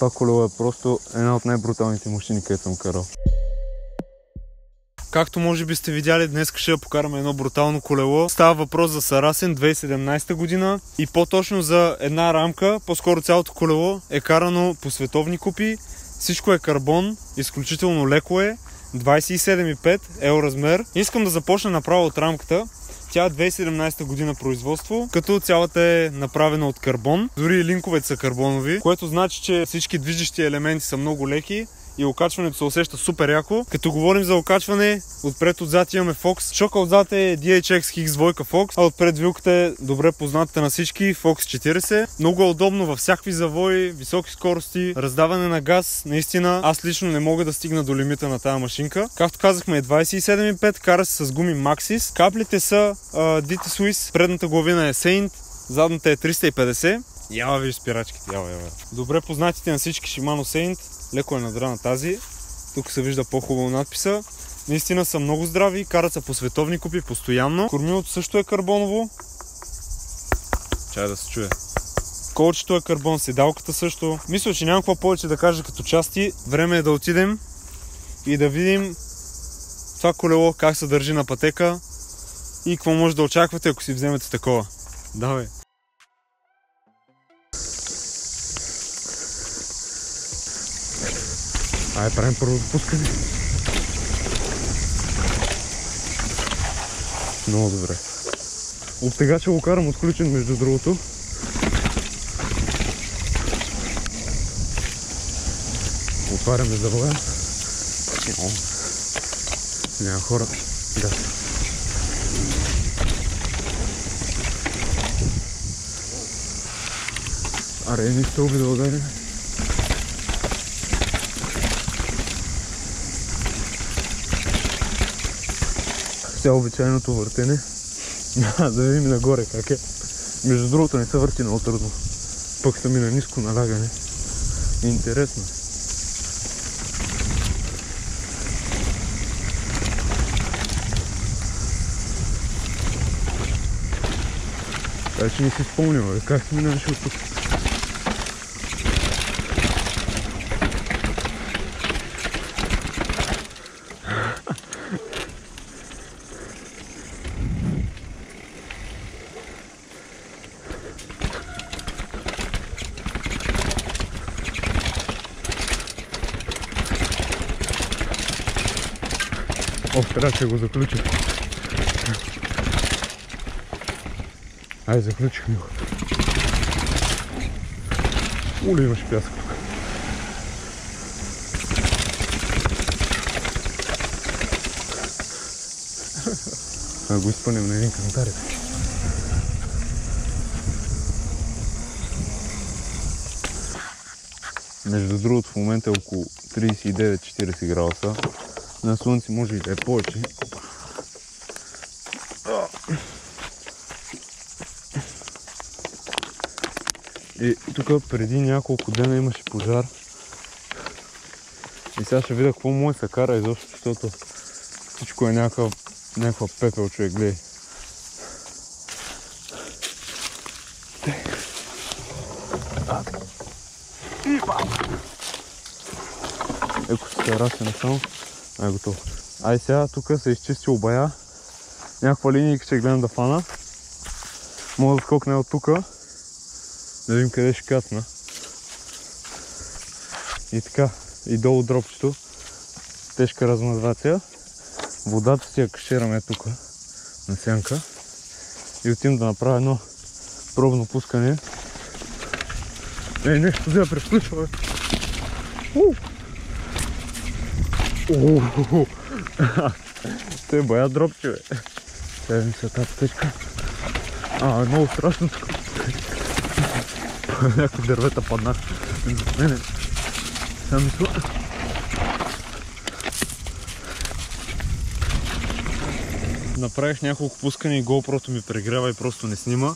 Това колело е просто една от най-бруталните машини, където съм карал. Както може би сте видяли, днес ще покараме едно брутално колело. Става въпрос за Сарасен 2017 година и по-точно за една рамка. По-скоро цялото колело е карано по световни купи. Всичко е карбон, изключително леко е. 27,5 L размер. Искам да започна направо от рамката. Тя е 2017 година производство, като цялата е направена от карбон. Дори и линковете са карбонови, което значи, че всички движещи елементи са много леки и окачването се усеща супер яко. Като говорим за окачване, отпред-отзад имаме Fox. Шока отзад е DHX X2 Fox, а отпред вилката е добре познатата на всички Fox 40. Много е удобно във всякакви завои, високи скорости, раздаване на газ. Наистина, аз лично не мога да стигна до лимита на тази машинка. Както казахме е 27,5, кара се с гуми Maxxis. Каплите са DT Swiss, предната главина е Saint, задната е 350. Ява виж спирачките, ява. Добре познатите на всички Shimano Saint. Леко е надрана тази. Тук се вижда по-хубаво надписа. Наистина са много здрави, карат се по световни купи постоянно. Кормилото също е карбоново. Чай да се чуе. Колчето е карбон, седалката също. Мисля, че няма какво повече да кажа като части. Време е да отидем и да видим това колело как се държи на пътека и какво може да очаквате, ако си вземете такова. Давай! Айде, правим първо допускане. Много добре. Обтегача го карам отключен, между другото. Отваряме завоя. Няма хора. Да. Аре, ни стълби да ударим. Сега обичайното въртене. Да видим нагоре как е. Между другото не се върти много трудно. Пък са ми на ниско налягане. Интересно. Така че не си спомням, как си минаваше от тук. Трябва да го заключим. Айде, заключихме го. Уле, имаш пясък тук. Да го изпънем на един кантарик. Между другото, в момента е около 39-40 градуса. На слънце може и да е повече. И тук преди няколко дена имаше пожар. И сега ще видя какво му се кара изобщо, защото всичко е някаква пепел, човек, гледай. Еко се караше насам. Ай, готово. Ай, сега тук се изчисти обая. Някаква линийка ще гледам да фана. Мога да скокне от тук. Да видим къде ще кацна. И така, и долу дропчето. Тежка размазвация. Водата си я кашираме тук, на сянка. И отивам да направя едно пробно пускане. Нещо да превключва. Те бая дропче, бе. Сега ми се тази тежка. Е много страшно тук. Някакви дървета паднах. Не. Сега мисля. Направих няколко пускания и GoPro-то ми прегрява и просто не снима.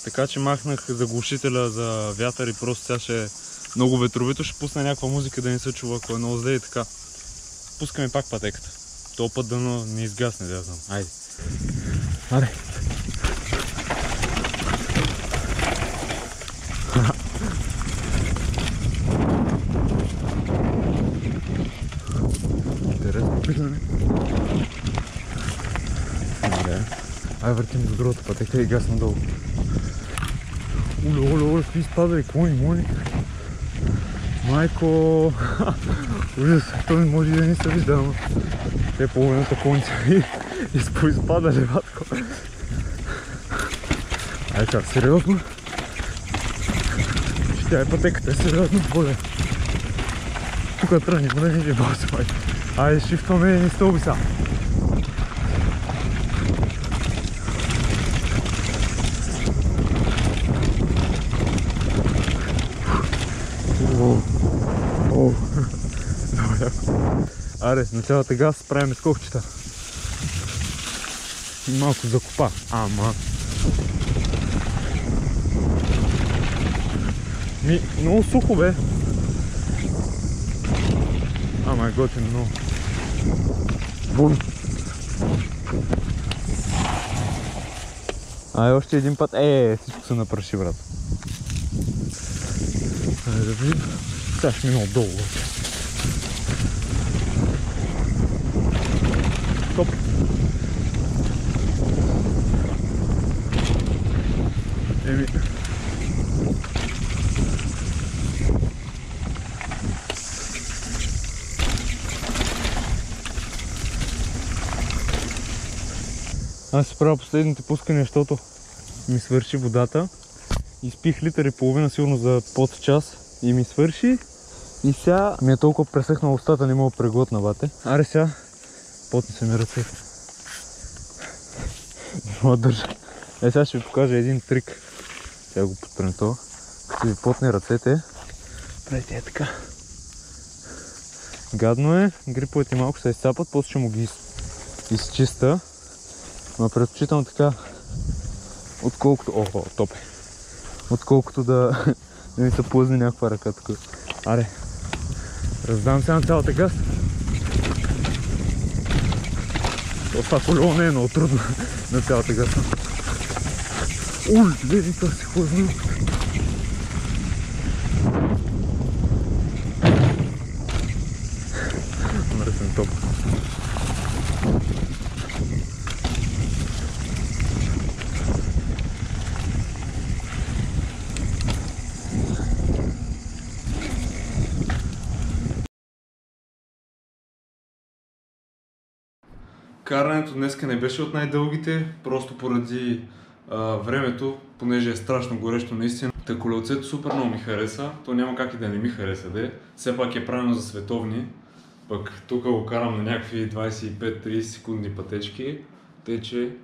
Така че махнах заглушителя за вятър и просто сега ще е много ветровито. Ще пусна някаква музика да не се чува, ако е много зле и така. Пускаме пак пътеката. Този път да не изгасне, да знам. Айде. Аре. Ай, въртим до другата пътека и газ надолу. Оле, какви изпадали, какво ни моли? Майко! Ужас, той може да не се вижда, ама те половината конца и споизпадали, батко. Ай, как, сериозно? Тя е пътеката, сериозно, боле. Тук тръгни, не е бався, майко. Айде, шифтваме ни стълби са. Давай, яко. Аре, на цялата газ правим скокчета. Малко закопа. Ама. Много сухо, бе. Ама е готино много. Бум. Ай, още един път. Всичко се напраши, брат. Айде да видим. Сега ще мина отдолу. Топ. Еми. Аз си правя последните пускания, защото ми свърши водата. Изпих литър и половина сигурно за под час и ми свърши. И сега ми е толкова пресъхнала устата, не мога да преглътна, бате. Аре сега, потни се ми ръцете. Не мога да държа. Сега ще ви покажа един трик. Сега го подпрем това. Като ви потне ръцете, правите е така. Гадно е, гриповете малко се изцапат, после ще му ги изчиста. Но предпочитам така, отколкото... топе. Отколкото да ми се плъзне някаква ръка тук. Аре, раздам сега на цялата газ. Това колело не е много трудно на цялата газ. Гледай, това си хлъзна. Мръсен топ. Карането днеска не беше от най-дългите, просто поради времето, понеже е страшно горещо наистина. Та колелцето супер много ми хареса, то няма как и да не ми хареса, де. Все пак е правилно за световни, пък тук го карам на някакви 25-30 секундни пътечки, тъй че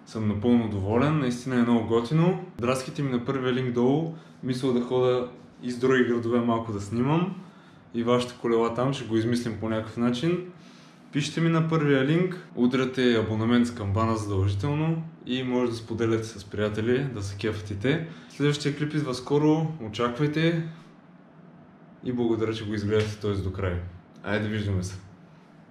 съм напълно доволен, наистина е много готино. Драските ми на първия линк долу, мисля да хода и с други градове малко да снимам и вашите колела там, ще го измислим по някакъв начин. Пишете ми на първия линк, удряте абонамент с камбана задължително и може да споделяте с приятели, да се кефат и те. Следващия клип идва скоро, очаквайте и благодаря, че го изгледате този до край. Айде, виждаме се!